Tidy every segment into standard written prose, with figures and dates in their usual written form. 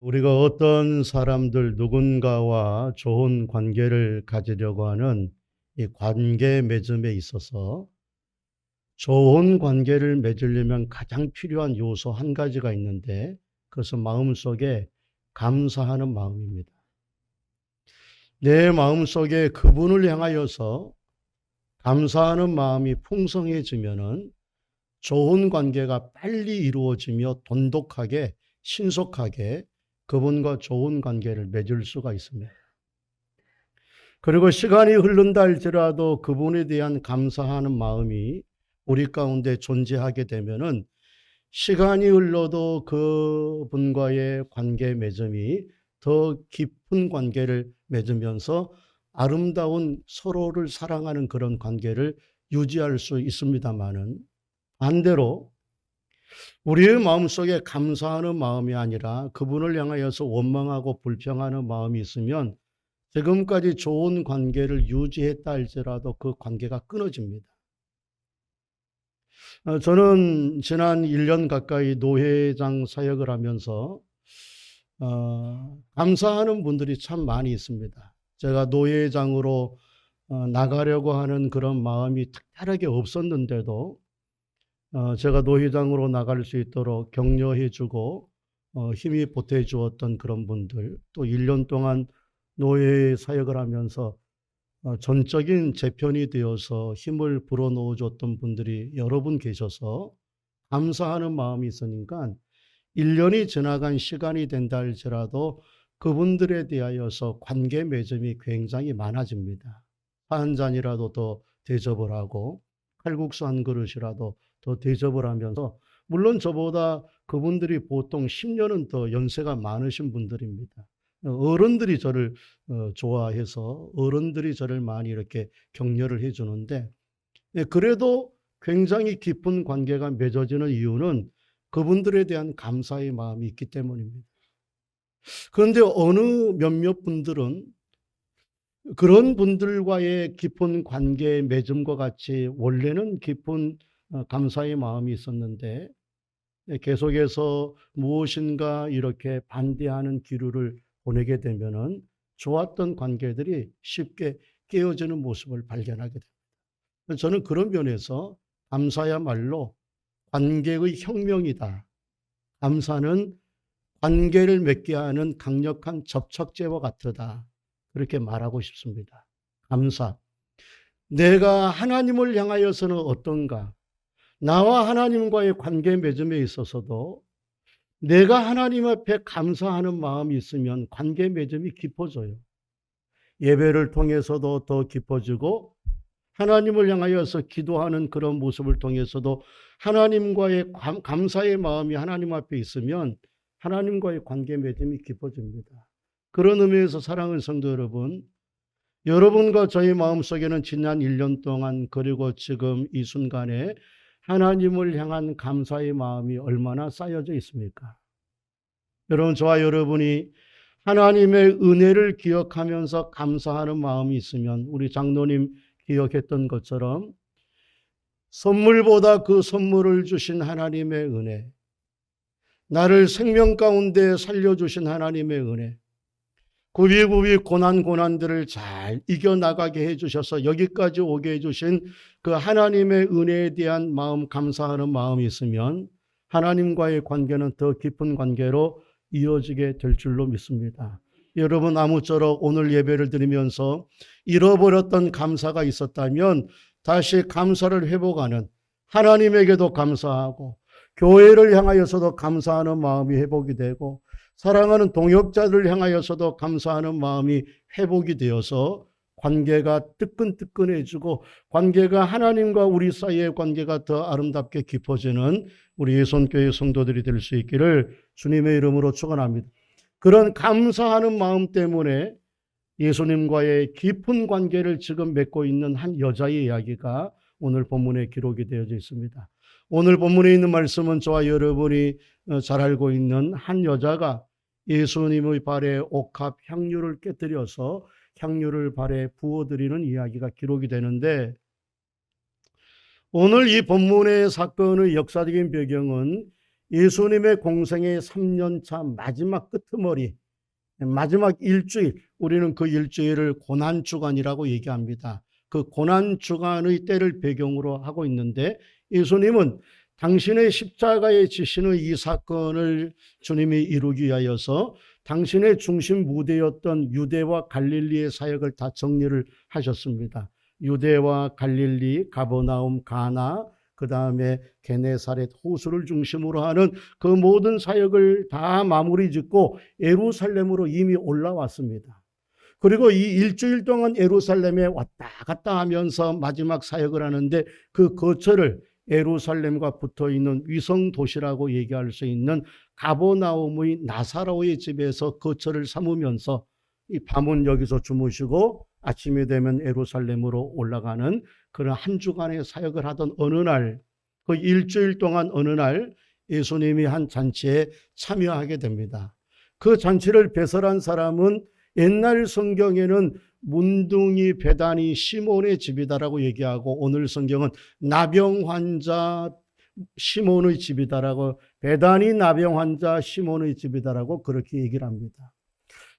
우리가 어떤 사람들 누군가와 좋은 관계를 가지려고 하는 이 관계 맺음에 있어서 좋은 관계를 맺으려면 가장 필요한 요소 한 가지가 있는데 그것은 마음속에 감사하는 마음입니다. 내 마음속에 그분을 향하여서 감사하는 마음이 풍성해지면은 좋은 관계가 빨리 이루어지며 돈독하게 신속하게 그분과 좋은 관계를 맺을 수가 있습니다. 그리고 시간이 흐른다 할지라도 그분에 대한 감사하는 마음이 우리 가운데 존재하게 되면은 시간이 흘러도 그분과의 관계 맺음이 더 깊은 관계를 맺으면서 아름다운 서로를 사랑하는 그런 관계를 유지할 수 있습니다만은 반대로 우리의 마음속에 감사하는 마음이 아니라 그분을 향하여서 원망하고 불평하는 마음이 있으면 지금까지 좋은 관계를 유지했다 할지라도 그 관계가 끊어집니다. 저는 지난 1년 가까이 노회장 사역을 하면서 감사하는 분들이 참 많이 있습니다. 제가 노회장으로 나가려고 하는 그런 마음이 특별하게 없었는데도 제가 노회장으로 나갈 수 있도록 격려해 주고 힘이 보태 주었던 그런 분들, 또 1년 동안 노예 사역을 하면서 전적인 제 편이 되어서 힘을 불어넣어 줬던 분들이 여러 분 계셔서 감사하는 마음이 있으니까 1년이 지나간 시간이 된다 할지라도 그분들에 대하여서 관계 맺음이 굉장히 많아집니다. 차 한 잔이라도 더 대접을 하고 칼국수 한 그릇이라도 더 대접을 하면서, 물론 저보다 그분들이 보통 10년은 더 연세가 많으신 분들입니다. 어른들이 저를 좋아해서 어른들이 저를 많이 이렇게 격려를 해 주는데, 그래도 굉장히 깊은 관계가 맺어지는 이유는 그분들에 대한 감사의 마음이 있기 때문입니다. 그런데 어느 몇몇 분들은 그런 분들과의 깊은 관계 맺음과 같이 원래는 깊은 감사의 마음이 있었는데 계속해서 무엇인가 이렇게 반대하는 기류를 보내게 되면은 좋았던 관계들이 쉽게 깨어지는 모습을 발견하게 됩니다. 저는 그런 면에서 감사야말로 관계의 혁명이다. 감사는 관계를 맺게 하는 강력한 접촉제와 같다. 그렇게 말하고 싶습니다. 감사. 내가 하나님을 향하여서는 어떤가? 나와 하나님과의 관계 맺음에 있어서도 내가 하나님 앞에 감사하는 마음이 있으면 관계 맺음이 깊어져요. 예배를 통해서도 더 깊어지고 하나님을 향하여서 기도하는 그런 모습을 통해서도 하나님과의 감사의 마음이 하나님 앞에 있으면 하나님과의 관계 맺음이 깊어집니다. 그런 의미에서 사랑하는 성도 여러분, 여러분과 저희 마음속에는 지난 1년 동안 그리고 지금 이 순간에 하나님을 향한 감사의 마음이 얼마나 쌓여져 있습니까? 여러분, 저와 여러분이 하나님의 은혜를 기억하면서 감사하는 마음이 있으면 우리 장로님 기억했던 것처럼 선물보다 그 선물을 주신 하나님의 은혜, 나를 생명 가운데 살려주신 하나님의 은혜, 굽이굽이 고난들을 잘 이겨나가게 해주셔서 여기까지 오게 해주신 그 하나님의 은혜에 대한 마음, 감사하는 마음이 있으면 하나님과의 관계는 더 깊은 관계로 이어지게 될 줄로 믿습니다. 여러분, 아무쪼록 오늘 예배를 드리면서 잃어버렸던 감사가 있었다면 다시 감사를 회복하는, 하나님에게도 감사하고 교회를 향하여서도 감사하는 마음이 회복이 되고 사랑하는 동역자들을 향하여서도 감사하는 마음이 회복이 되어서 관계가 뜨끈뜨끈해지고 관계가 하나님과 우리 사이의 관계가 더 아름답게 깊어지는 우리 예손교회 성도들이 될 수 있기를 주님의 이름으로 축원합니다. 그런 감사하는 마음 때문에 예수님과의 깊은 관계를 지금 맺고 있는 한 여자의 이야기가 오늘 본문에 기록이 되어져 있습니다. 오늘 본문에 있는 말씀은 저와 여러분이 잘 알고 있는 한 여자가 예수님의 발에 옥합 향유를 깨뜨려서 향유를 발에 부어드리는 이야기가 기록이 되는데, 오늘 이 본문의 사건의 역사적인 배경은 예수님의 공생의 3년차 마지막 끄트머리, 마지막 일주일, 우리는 그 일주일을 고난주간이라고 얘기합니다. 그 고난주간의 때를 배경으로 하고 있는데, 예수님은 당신의 십자가에 지시는 이 사건을 주님이 이루기 위하여서 당신의 중심 무대였던 유대와 갈릴리의 사역을 다 정리를 하셨습니다. 유대와 갈릴리, 가버나움, 가나, 그 다음에 게네사렛 호수를 중심으로 하는 그 모든 사역을 다 마무리 짓고 예루살렘으로 이미 올라왔습니다. 그리고 이 일주일 동안 예루살렘에 왔다 갔다 하면서 마지막 사역을 하는데, 그 거처를 예루살렘과 붙어있는 위성 도시라고 얘기할 수 있는 가버나움의 나사로의 집에서 거처를 삼으면서 이 밤은 여기서 주무시고 아침이 되면 예루살렘으로 올라가는 그런 한 주간의 사역을 하던 어느 날, 그 일주일 동안 어느 날 예수님이 한 잔치에 참여하게 됩니다. 그 잔치를 배설한 사람은 옛날 성경에는 문둥이 베다니 시몬의 집이다라고 얘기하고, 오늘 성경은 나병 환자 시몬의 집이다라고, 베다니 나병 환자 시몬의 집이다라고 그렇게 얘기를 합니다.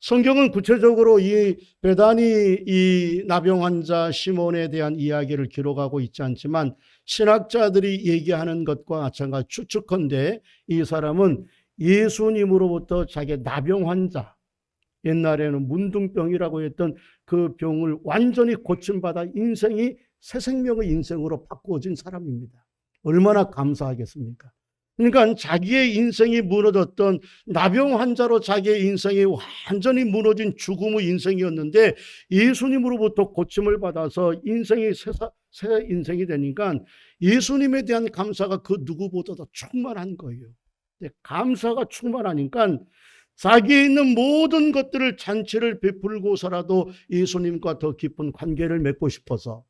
성경은 구체적으로 이 베다니 이 나병 환자 시몬에 대한 이야기를 기록하고 있지 않지만, 신학자들이 얘기하는 것과 마찬가지 추측컨대 이 사람은 예수님으로부터 자기 나병 환자, 옛날에는 문둥병이라고 했던 그 병을 완전히 고침받아 인생이 새 생명의 인생으로 바꾸어진 사람입니다. 얼마나 감사하겠습니까? 그러니까 자기의 인생이 무너졌던, 나병 환자로 자기의 인생이 완전히 무너진 죽음의 인생이었는데 예수님으로부터 고침을 받아서 인생이 새 인생이 되니까 예수님에 대한 감사가 그 누구보다도 충만한 거예요. 감사가 충만하니까 자기에 있는 모든 것들을 잔치를 베풀고서라도 예수님과 더 깊은 관계를 맺고 싶어서,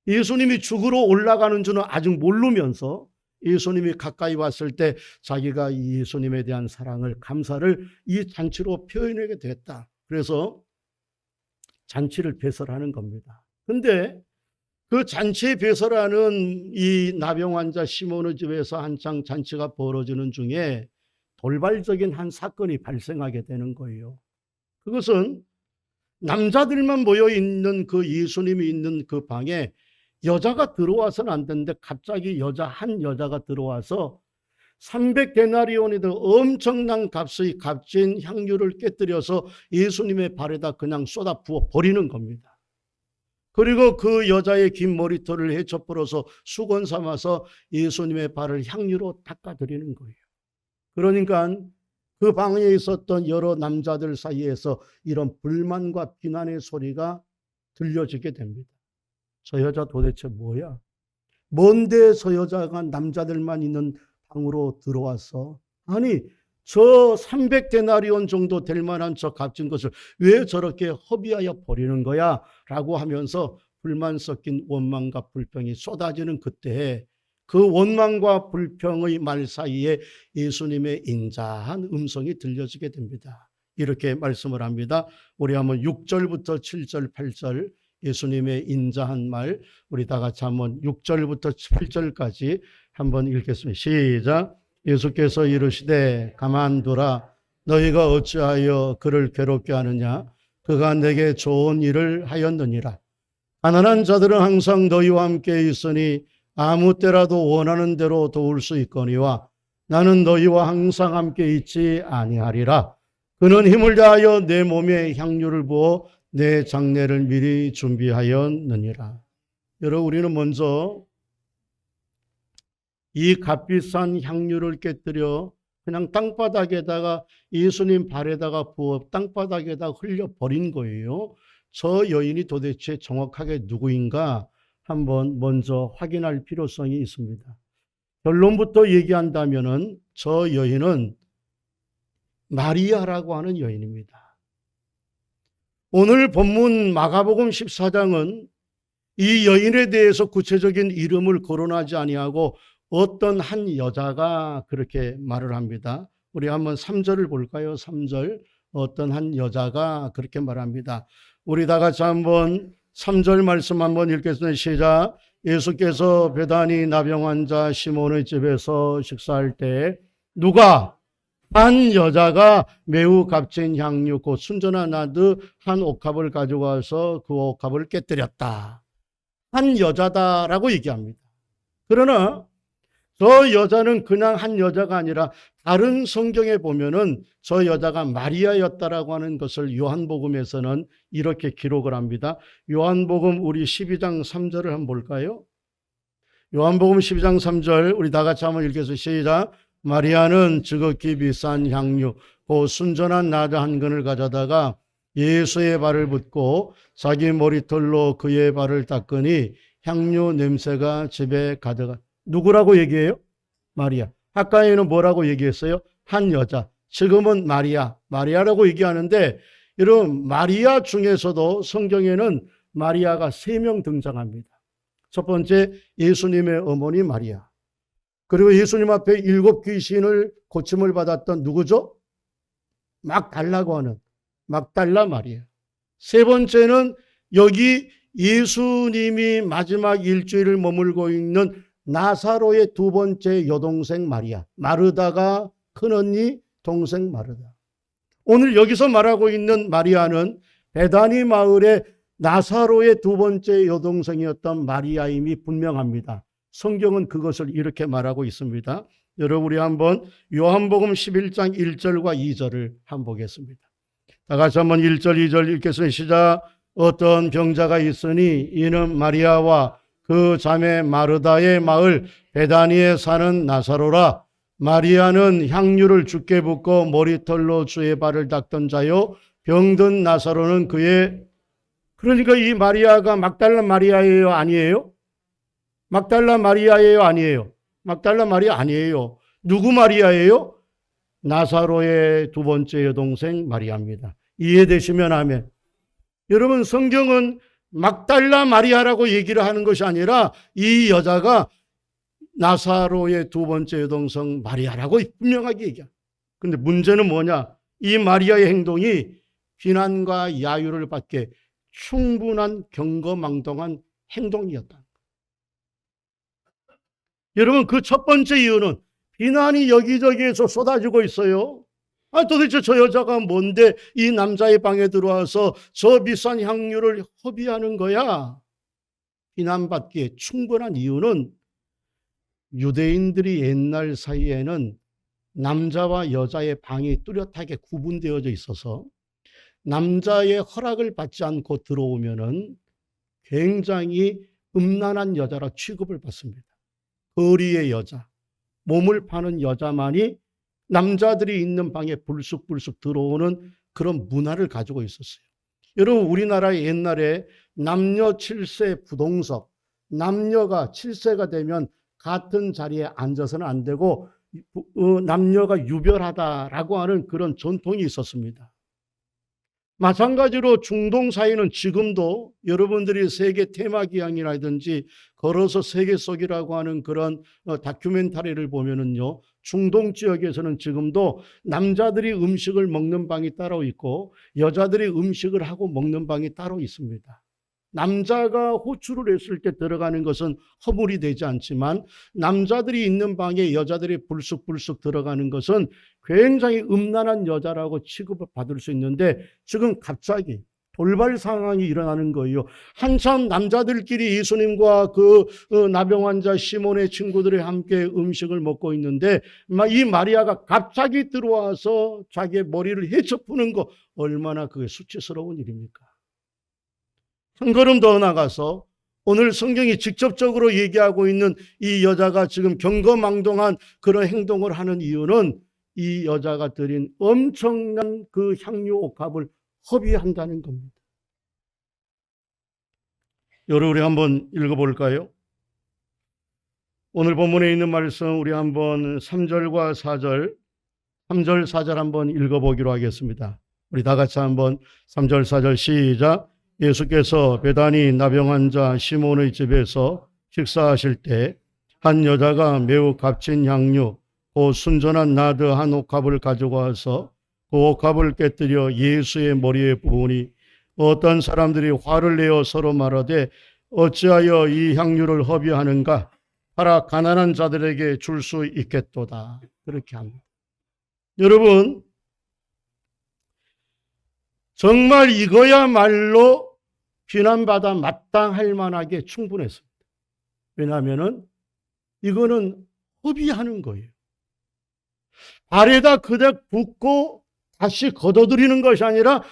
예수님이 죽으러 올라가는 줄은 아직 모르면서 예수님이 가까이 왔을 때 자기가 예수님에 대한 사랑을, 감사를 이 잔치로 표현하게 됐다. 그래서 잔치를 배설하는 겁니다. 근데 그 잔치에 배설하는 이 나병 환자 시몬의 집에서 한창 잔치가 벌어지는 중에 돌발적인 한 사건이 발생하게 되는 거예요. 그것은 남자들만 모여 있는 그 예수님이 있는 그 방에 여자가 들어와서는 안 되는데 갑자기 한 여자가 들어와서 300데나리온이던 엄청난 값의 값진 향유를 깨뜨려서 예수님의 발에다 그냥 쏟아 부어 버리는 겁니다. 그리고 그 여자의 긴 머리털을 헤쳐 풀어서 수건 삼아서 예수님의 발을 향유로 닦아드리는 거예요. 그러니까 그 방에 있었던 여러 남자들 사이에서 이런 불만과 비난의 소리가 들려지게 됩니다. 저 여자 도대체 뭐야? 뭔데 저 여자가 남자들만 있는 방으로 들어와서, 아니 저 300데나리온 정도 될 만한 저 값진 것을 왜 저렇게 허비하여 버리는 거야? 라고 하면서 불만 섞인 원망과 불평이 쏟아지는 그때에 그 원망과 불평의 말 사이에 예수님의 인자한 음성이 들려지게 됩니다. 이렇게 말씀을 합니다. 우리 한번 6절부터 7절, 8절 예수님의 인자한 말, 우리 다 같이 한번 6절부터 8절까지 한번 읽겠습니다. 시작. 예수께서 이르시되 가만두라. 너희가 어찌하여 그를 괴롭게 하느냐? 그가 내게 좋은 일을 하였느니라. 가난한 자들은 항상 너희와 함께 있으니 아무 때라도 원하는 대로 도울 수 있거니와 나는 너희와 항상 함께 있지 아니하리라. 그는 힘을 다하여 내 몸에 향유를 부어 내 장례를 미리 준비하였느니라. 여러분, 우리는 먼저 이 값비싼 향유를 깨뜨려 그냥 땅바닥에다가 예수님 발에다가 부어 땅바닥에다 흘려버린 거예요. 저 여인이 도대체 정확하게 누구인가 한번 먼저 확인할 필요성이 있습니다. 결론부터 얘기한다면은 저 여인은 마리아라고 하는 여인입니다. 오늘 본문 마가복음 14장은 이 여인에 대해서 구체적인 이름을 거론하지 아니하고 어떤 한 여자가 그렇게 말을 합니다. 우리 한번 3절을 볼까요? 3절. 어떤 한 여자가 그렇게 말합니다. 우리 다 같이 한번 3절 말씀 한번 읽겠습니다. 시작. 예수께서 베다니 나병 환자 시몬의 집에서 식사할 때 누가? 한 여자가 매우 값진 향유 곧 순전한 나드 한 옥합을 가지고 와서 그 옥합을 깨뜨렸다. 한 여자다라고 얘기합니다. 그러나 저 여자는 그냥 한 여자가 아니라 다른 성경에 보면은 저 여자가 마리아였다라고 하는 것을 요한복음에서는 이렇게 기록을 합니다. 요한복음 우리 12장 3절을 한번 볼까요? 요한복음 12장 3절 우리 다 같이 한번 읽겠습니다. 시작. 마리아는 지극히 비싼 향유 곧 순전한 나드 한 근을 가져다가 예수의 발을 붓고 자기 머리털로 그의 발을 닦으니 향유 냄새가 집에 가득하. 누구라고 얘기해요? 마리아. 아까에는 뭐라고 얘기했어요? 한 여자. 지금은 마리아라고 얘기하는데 여러분 마리아 중에서도 성경에는 마리아가 3명 등장합니다. 첫 번째 예수님의 어머니 마리아. 그리고 예수님 앞에 7 귀신을 고침을 받았던 누구죠? 막달라고 하는 막달라 마리아. 세 번째는 여기 예수님이 마지막 일주일을 머물고 있는 나사로의 2번째 여동생 마리아. 마르다가 큰언니 동생 마르다. 오늘 여기서 말하고 있는 마리아는 베다니 마을의 나사로의 2번째 여동생이었던 마리아임이 분명합니다. 성경은 그것을 이렇게 말하고 있습니다. 여러분 우리 한번 요한복음 11장 1절과 2절을 한번 보겠습니다. 다 같이 한번 1절 2절 읽겠습니다. 시작. 어떤 병자가 있으니 이는 마리아와 그 자매 마르다의 마을 베다니에 사는 나사로라. 마리아는 향유를 주께 붓고 머리털로 주의 발을 닦던 자요 병든 나사로는 그의. 그러니까 이 마리아가 막달라 마리아예요 아니에요? 막달라 마리아예요 아니에요? 막달라 마리아 아니에요. 누구 마리아예요? 나사로의 2번째 여동생 마리아입니다. 이해되시면 아멘. 여러분 성경은 막달라 마리아라고 얘기를 하는 것이 아니라 이 여자가 나사로의 2번째 여동생 마리아라고 분명하게 얘기합니다. 그런데 문제는 뭐냐? 이 마리아의 행동이 비난과 야유를 받게 충분한 경거망동한 행동이었다. 여러분 그 첫 번째 이유는 비난이 여기저기에서 쏟아지고 있어요. 도대체 저 여자가 뭔데 이 남자의 방에 들어와서 저 비싼 향유를 허비하는 거야? 비난받기에 충분한 이유는 유대인들이 옛날 사이에는 남자와 여자의 방이 뚜렷하게 구분되어져 있어서 남자의 허락을 받지 않고 들어오면은 굉장히 음란한 여자라 취급을 받습니다. 거리의 여자, 몸을 파는 여자만이 남자들이 있는 방에 불쑥불쑥 들어오는 그런 문화를 가지고 있었어요. 여러분 우리나라에 옛날에 남녀 7세 부동석, 남녀가 7세가 되면 같은 자리에 앉아서는 안 되고 남녀가 유별하다라고 하는 그런 전통이 있었습니다. 마찬가지로 중동 사회는 지금도 여러분들이 세계 테마기항이라든지 걸어서 세계 속이라고 하는 그런 다큐멘터리를 보면은요, 중동 지역에서는 지금도 남자들이 음식을 먹는 방이 따로 있고 여자들이 음식을 하고 먹는 방이 따로 있습니다. 남자가 호출을 했을 때 들어가는 것은 허물이 되지 않지만 남자들이 있는 방에 여자들이 불쑥불쑥 들어가는 것은 굉장히 음란한 여자라고 취급을 받을 수 있는데 지금 갑자기 돌발 상황이 일어나는 거예요. 한참 남자들끼리 예수님과 그 나병 환자 시몬의 친구들이 함께 음식을 먹고 있는데 이 마리아가 갑자기 들어와서 자기의 머리를 헤쳐푸는 거 얼마나 그게 수치스러운 일입니까? 한 걸음 더 나가서 오늘 성경이 직접적으로 얘기하고 있는 이 여자가 지금 경거망동한 그런 행동을 하는 이유는 이 여자가 드린 엄청난 그 향유 옥합을 허비한다는 겁니다. 여러분 우리 한번 읽어볼까요? 오늘 본문에 있는 말씀 우리 한번 3절과 4절 3절 4절 한번 읽어보기로 하겠습니다. 우리 다 같이 한번 3절 4절 시작. 예수께서 베다니 나병 환자 시몬의 집에서 식사하실 때 한 여자가 매우 값진 향유 곧 순전한 나드 한 옥합을 가지고 와서 그 옥합을 깨뜨려 예수의 머리에 부으니 어떤 사람들이 화를 내어 서로 말하되 어찌하여 이 향유를 허비하는가? 팔아 가난한 자들에게 줄 수 있겠도다. 그렇게 합니다. 여러분, 정말 이거야말로 비난받아 마땅할 만하게 충분했습니다. 왜냐하면 이거는 허비하는 거예요. 발에다 그대 붓고 다시 걷어들이는 것이 아니라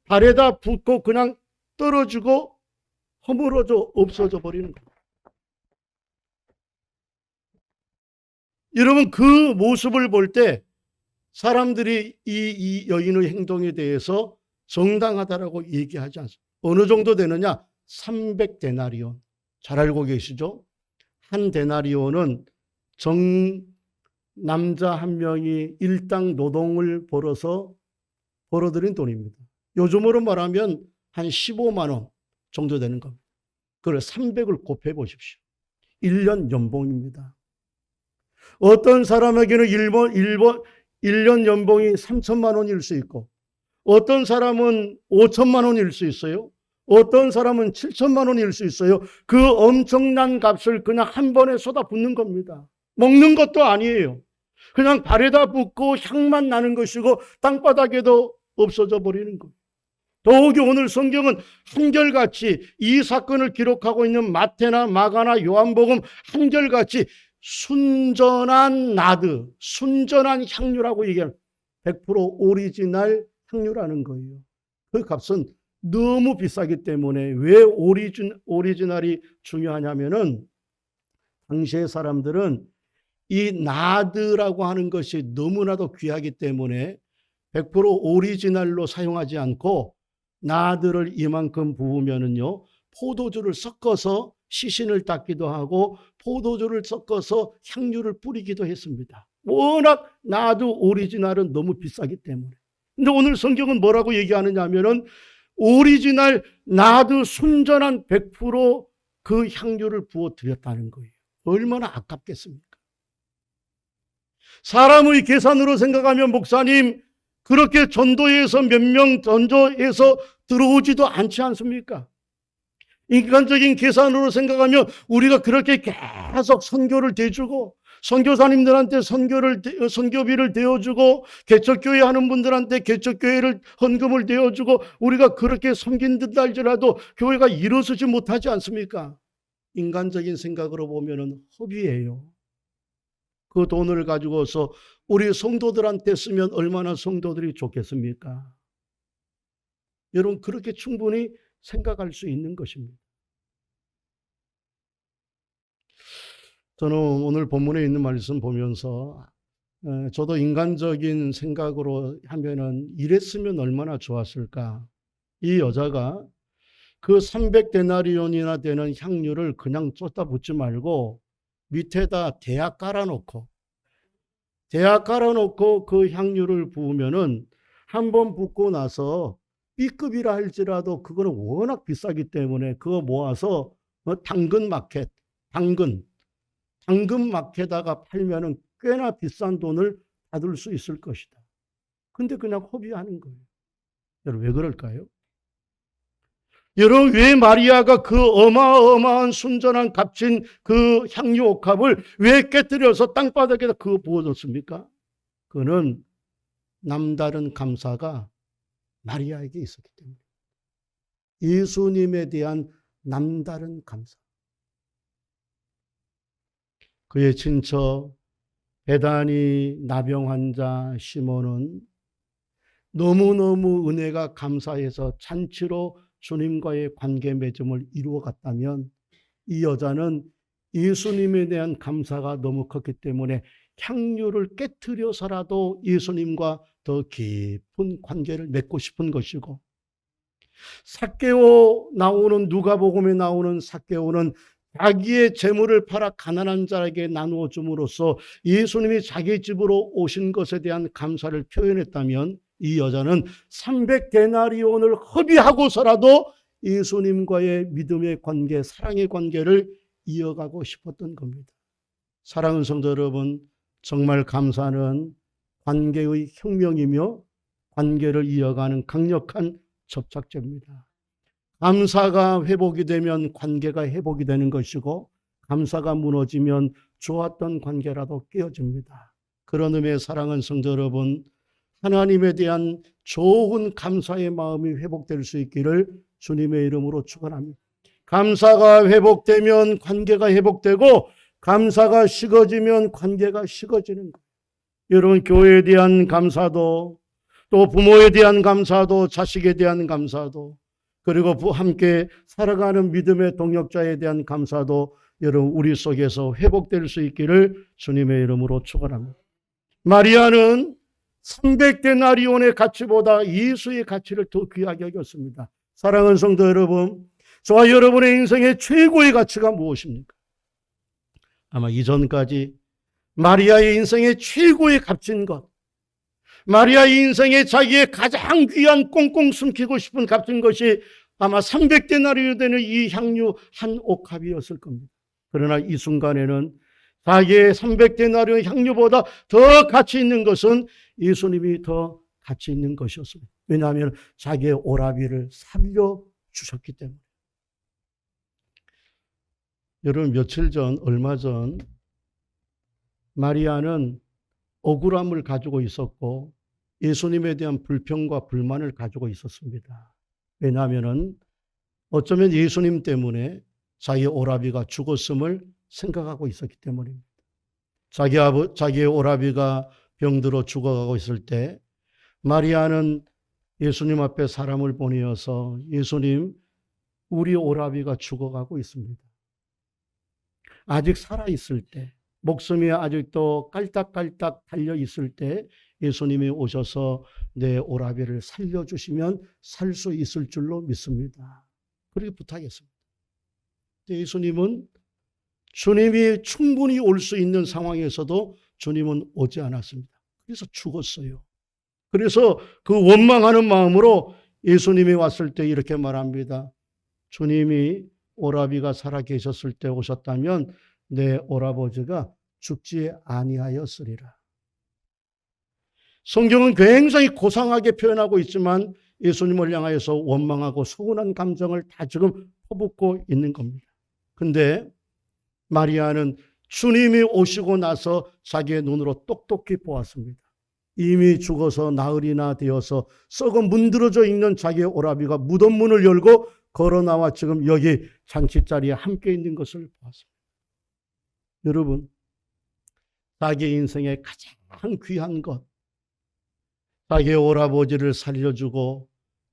발에다 붓고 그냥 떨어지고 허물어져 없어져 버리는 거예요. 여러분, 그 모습을 볼 때 사람들이 이 여인의 행동에 대해서 정당하다라고 얘기하지 않습니다. 어느 정도 되느냐? 300데나리온. 잘 알고 계시죠? 한 데나리온은 남자 한 명이 일당 노동을 벌어들인 돈입니다. 요즘으로 말하면 한 15만 원 정도 되는 겁니다. 그걸 300을 곱해 보십시오. 1년 연봉입니다. 어떤 사람에게는 1년 연봉이 3천만 원일 수 있고, 어떤 사람은 5천만 원일 수 있어요. 어떤 사람은 7천만 원일 수 있어요. 그 엄청난 값을 그냥 한 번에 쏟아붓는 겁니다. 먹는 것도 아니에요. 그냥 발에다 붓고 향만 나는 것이고 땅바닥에도 없어져 버리는 것. 더욱이 오늘 성경은 한결같이 이 사건을 기록하고 있는 마태나 마가나 요한복음 한결같이 순전한 나드, 순전한 향유라고 얘기하는 100% 오리지널 향유라는 거예요. 그 값은 너무 비싸기 때문에 왜 오리지널이 중요하냐면은 당시의 사람들은 이 나드라고 하는 것이 너무나도 귀하기 때문에 100% 오리지널로 사용하지 않고 나드를 이만큼 부으면은요, 포도주를 섞어서 시신을 닦기도 하고 포도주를 섞어서 향유를 뿌리기도 했습니다. 워낙 나드 오리지널은 너무 비싸기 때문에. 근데 오늘 성경은 뭐라고 얘기하느냐 하면은 오리지널 나드 순전한 100%그 향유를 부어 드렸다는 거예요. 얼마나 아깝겠습니까? 사람의 계산으로 생각하면 목사님, 그렇게 전도해서 몇 명 전도해서 들어오지도 않지 않습니까? 인간적인 계산으로 생각하면 우리가 그렇게 계속 선교를 대주고 선교사님들한테 선교비를 대어주고 개척교회 하는 분들한테 개척교회를 헌금을 대어주고 우리가 그렇게 섬긴 듯 할지라도 교회가 일어서지 못하지 않습니까? 인간적인 생각으로 보면 허비예요. 그 돈을 가지고서 우리 성도들한테 쓰면 얼마나 성도들이 좋겠습니까? 여러분, 그렇게 충분히 생각할 수 있는 것입니다. 저는 오늘 본문에 있는 말씀 보면서 저도 인간적인 생각으로 하면은 이랬으면 얼마나 좋았을까. 이 여자가 그 300데나리온이나 되는 향유를 그냥 쏟아붓지 말고 밑에다 대야 깔아놓고 그 향유를 부으면은 한번 붓고 나서 B급이라 할지라도 그거는 워낙 비싸기 때문에 그거 모아서 당근 마켓에다가 팔면은 꽤나 비싼 돈을 받을 수 있을 것이다. 근데 그냥 허비하는 거예요. 여러분, 왜 그럴까요? 여러분, 왜 마리아가 그 어마어마한 순전한 값진 그 향유 옥합을 왜 깨뜨려서 땅바닥에다 그거 부어줬습니까? 그는 남다른 감사가 마리아에게 있었기 때문에. 예수님에 대한 남다른 감사. 그의 친척 베다니 나병 환자 시몬은 너무너무 은혜가 감사해서 잔치로 주님과의 관계 맺음을 이루어갔다면 이 여자는 예수님에 대한 감사가 너무 컸기 때문에 향유를 깨트려서라도 예수님과 더 깊은 관계를 맺고 싶은 것이고, 삭개오 나오는 누가복음에 나오는 삭개오는 자기의 재물을 팔아 가난한 자에게 나누어 줌으로써 예수님이 자기 집으로 오신 것에 대한 감사를 표현했다면 이 여자는 300데나리온을 허비하고서라도 예수님과의 믿음의 관계, 사랑의 관계를 이어가고 싶었던 겁니다. 사랑하는 성도 여러분, 정말 감사는 관계의 혁명이며 관계를 이어가는 강력한 접착제입니다. 감사가 회복이 되면 관계가 회복이 되는 것이고 감사가 무너지면 좋았던 관계라도 깨어집니다. 그런 의미의 사랑하는 성도 여러분, 하나님에 대한 좋은 감사의 마음이 회복될 수 있기를 주님의 이름으로 축원합니다. 감사가 회복되면 관계가 회복되고, 감사가 식어지면 관계가 식어지는 거예요. 여러분, 교회에 대한 감사도, 또 부모에 대한 감사도, 자식에 대한 감사도, 그리고 함께 살아가는 믿음의 동역자에 대한 감사도 여러분 우리 속에서 회복될 수 있기를 주님의 이름으로 축원합니다. 마리아는 300데나리온의 가치보다 예수의 가치를 더 귀하게 여겼습니다. 사랑하는 성도 여러분, 저와 여러분의 인생의 최고의 가치가 무엇입니까? 아마 이전까지 마리아의 인생의 최고의 값진 것, 마리아의 인생에 자기의 가장 귀한 꽁꽁 숨기고 싶은 값진 것이 아마 300데나리온 되는 이 향유 한 옥합이었을 겁니다. 그러나 이 순간에는 자기의 300데나리온 향유보다 더 가치 있는 것은 예수님이 더 가치 있는 것이었습니다. 왜냐하면 자기의 오라비를 살려주셨기 때문에. 여러분, 며칠 전, 얼마 전 마리아는 억울함을 가지고 있었고 예수님에 대한 불평과 불만을 가지고 있었습니다. 왜냐하면 어쩌면 예수님 때문에 자기의 오라비가 죽었음을 생각하고 있었기 때문입니다. 자기의 오라비가 병들어 죽어가고 있을 때 마리아는 예수님 앞에 사람을 보내어서 예수님, 우리 오라비가 죽어가고 있습니다. 아직 살아있을 때, 목숨이 아직도 깔딱깔딱 달려있을 때 예수님이 오셔서 내 오라비를 살려주시면 살 수 있을 줄로 믿습니다. 그렇게 부탁했습니다. 예수님은 주님이 충분히 올 수 있는 상황에서도 주님은 오지 않았습니다. 그래서 죽었어요. 그래서 그 원망하는 마음으로 예수님이 왔을 때 이렇게 말합니다. 주님이 오라비가 살아 계셨을 때 오셨다면 내 오라버지가 죽지 아니하였으리라. 성경은 굉장히 고상하게 표현하고 있지만 예수님을 향하여서 원망하고 서운한 감정을 다 지금 퍼붓고 있는 겁니다. 근데 마리아는 주님이 오시고 나서 자기의 눈으로 똑똑히 보았습니다. 이미 죽어서 나흘이나 되어서 썩어 문드러져 있는 자기의 오라비가 무덤 문을 열고 걸어 나와 지금 여기 잔치자리에 함께 있는 것을 보았습니다. 여러분, 자기의 인생의 가장 귀한 것, 자기의 오라버지를 살려주고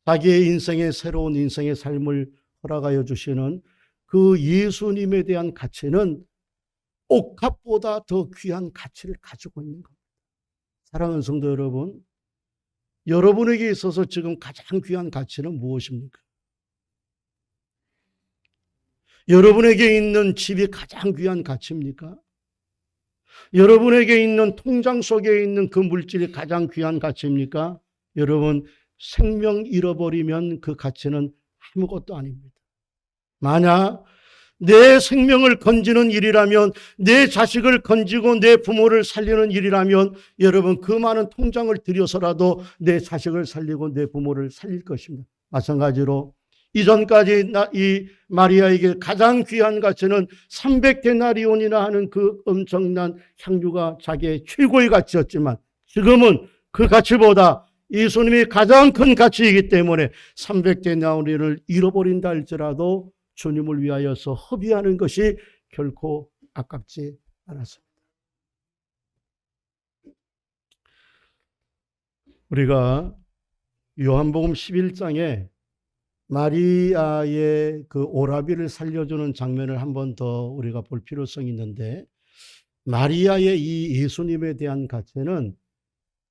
자기의 인생의 새로운 인생의 삶을 허락하여 주시는 그 예수님에 대한 가치는 옥합보다 더 귀한 가치를 가지고 있는 겁니다. 사랑하는 성도 여러분, 여러분에게 있어서 지금 가장 귀한 가치는 무엇입니까? 여러분에게 있는 집이 가장 귀한 가치입니까? 여러분에게 있는 통장 속에 있는 그 물질이 가장 귀한 가치입니까? 여러분, 생명 잃어버리면 그 가치는 아무것도 아닙니다. 만약 내 생명을 건지는 일이라면, 내 자식을 건지고 내 부모를 살리는 일이라면 여러분 그 많은 통장을 들여서라도 내 자식을 살리고 내 부모를 살릴 것입니다. 마찬가지로 이전까지 이 마리아에게 가장 귀한 가치는 300데나리온이나 하는 그 엄청난 향유가 자기의 최고의 가치였지만 지금은 그 가치보다 예수님이 가장 큰 가치이기 때문에 300데나리온을 잃어버린다 할지라도 주님을 위하여서 허비하는 것이 결코 아깝지 않았습니다. 우리가 요한복음 11장에 마리아의 그 오라비를 살려주는 장면을 한 번 더 우리가 볼 필요성이 있는데, 마리아의 이 예수님에 대한 가치는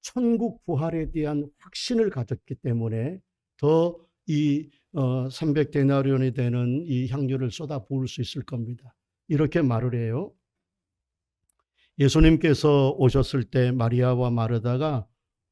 천국 부활에 대한 확신을 가졌기 때문에 더 이 300데나리온이 되는 이 향유를 쏟아 부을 수 있을 겁니다. 이렇게 말을 해요. 예수님께서 오셨을 때 마리아와 마르다가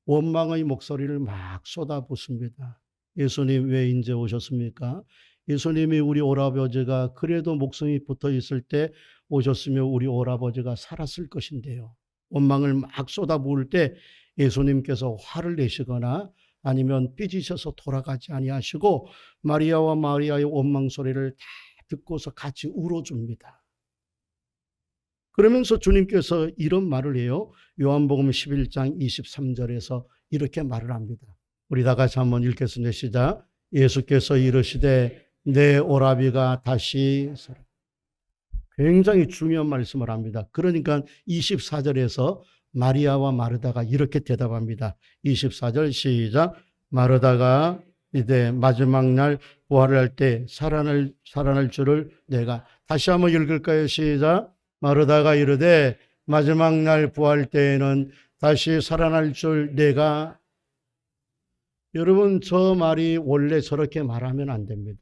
원망의 목소리를 막 쏟아붓습니다. 예수님 왜 이제 오셨습니까? 예수님이 우리 오라버지가 그래도 목숨이 붙어 있을 때 오셨으면 우리 오라버지가 살았을 것인데요. 원망을 막 쏟아부을 때 예수님께서 화를 내시거나 아니면 삐지셔서 돌아가지 아니하시고 마리아와 마리아의 원망 소리를 다 듣고서 같이 울어줍니다. 그러면서 주님께서 이런 말을 해요. 요한복음 11장 23절에서 이렇게 말을 합니다. 우리 다 같이 한번 읽겠습니다. 시작. 예수께서 이르시되 내 오라비가 다시 서라. 굉장히 중요한 말씀을 합니다. 그러니까 24절에서 마리아와 마르다가 이렇게 대답합니다. 24절 시작. 마르다가 이제 마지막 날 부활을 할 때 살아날 줄을 내가. 다시 한번 읽을까요? 시작. 마르다가 이르되 마지막 날 부활 때에는 다시 살아날 줄 내가. 여러분, 저 말이 원래 저렇게 말하면 안 됩니다.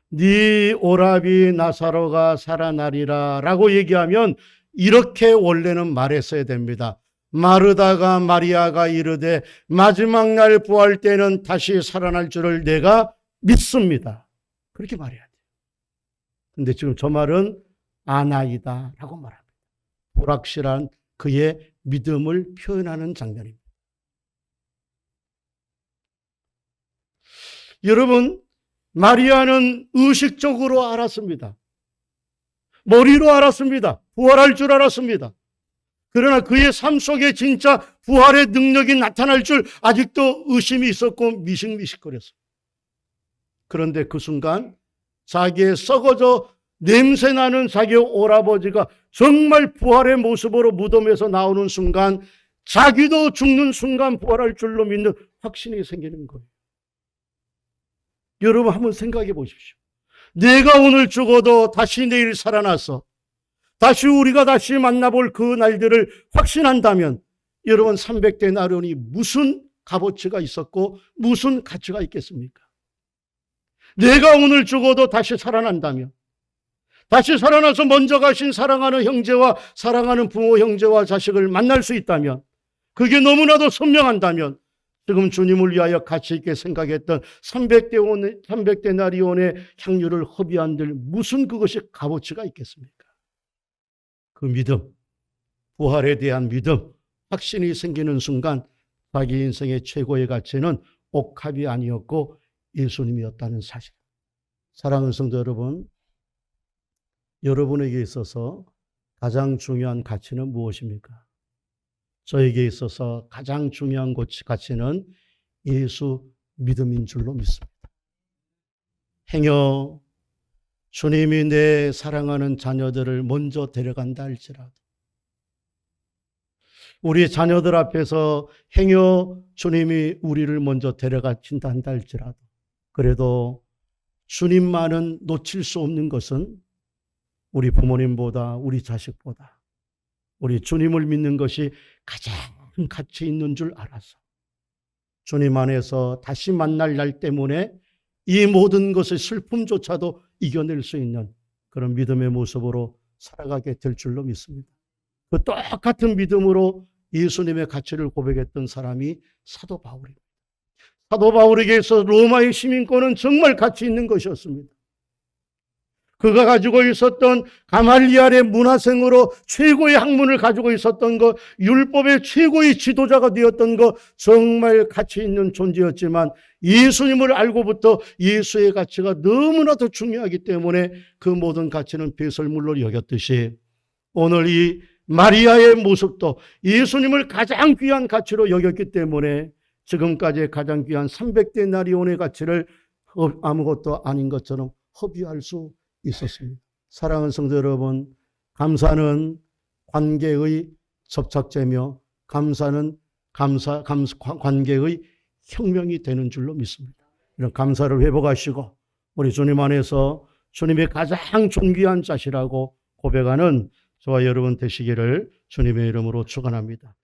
네 오라비 나사로가 살아나리라 라고 얘기하면 이렇게 원래는 말했어야 됩니다. 마르다가 마리아가 이르되 마지막 날 부활 때는 다시 살아날 줄을 내가 믿습니다. 그렇게 말해야 돼요. 근데 지금 저 말은 아나이다 라고 말합니다. 불확실한 그의 믿음을 표현하는 장면입니다. 여러분, 마리아는 의식적으로 알았습니다. 머리로 알았습니다. 부활할 줄 알았습니다. 그러나 그의 삶 속에 진짜 부활의 능력이 나타날 줄 아직도 의심이 있었고 미식미식거렸어요. 그런데 그 순간 자기의 썩어져 냄새나는 자기의 오라버지가 정말 부활의 모습으로 무덤에서 나오는 순간 자기도 죽는 순간 부활할 줄로 믿는 확신이 생기는 거예요. 여러분 한번 생각해 보십시오. 내가 오늘 죽어도 다시 내일 살아나서 다시 우리가 다시 만나볼 그 날들을 확신한다면 여러분 300데나리온이 무슨 값어치가 있었고 무슨 가치가 있겠습니까? 내가 오늘 죽어도 다시 살아난다면, 다시 살아나서 먼저 가신 사랑하는 형제와 사랑하는 부모 형제와 자식을 만날 수 있다면, 그게 너무나도 선명한다면 지금 주님을 위하여 가치 있게 생각했던 300데나리온의 향유를 허비한들 무슨 그것이 값어치가 있겠습니까? 그 믿음, 부활에 대한 믿음, 확신이 생기는 순간 자기 인생의 최고의 가치는 옥합이 아니었고 예수님이었다는 사실. 사랑하는 성도 여러분, 여러분에게 있어서 가장 중요한 가치는 무엇입니까? 저에게 있어서 가장 중요한 가치는 예수 믿음인 줄로 믿습니다. 행여 주님이 내 사랑하는 자녀들을 먼저 데려간다 할지라도, 우리 자녀들 앞에서 행여 주님이 우리를 먼저 데려가신다 한다 할지라도, 그래도 주님만은 놓칠 수 없는 것은 우리 부모님보다 우리 자식보다 우리 주님을 믿는 것이 가장 가치 있는 줄 알아서 주님 안에서 다시 만날 날 때문에 이 모든 것의 슬픔조차도 이겨낼 수 있는 그런 믿음의 모습으로 살아가게 될 줄로 믿습니다. 그 똑같은 믿음으로 예수님의 가치를 고백했던 사람이 사도 바울입니다. 사도 바울에게 있어서 로마의 시민권은 정말 가치 있는 것이었습니다. 그가 가지고 있었던 가말리알의 문화생으로 최고의 학문을 가지고 있었던 것, 율법의 최고의 지도자가 되었던 것, 정말 가치 있는 존재였지만 예수님을 알고부터 예수의 가치가 너무나도 중요하기 때문에 그 모든 가치는 배설물로 여겼듯이 오늘 이 마리아의 모습도 예수님을 가장 귀한 가치로 여겼기 때문에 지금까지 가장 귀한 300데나리온의 가치를 아무것도 아닌 것처럼 허비할 수 있었습니다. 사랑하는 성도 여러분, 감사는 관계의 접착제며 감사는 관계의 혁명이 되는 줄로 믿습니다. 이런 감사를 회복하시고 우리 주님 안에서 주님의 가장 존귀한 자시라고 고백하는 저와 여러분 되시기를 주님의 이름으로 축원합니다.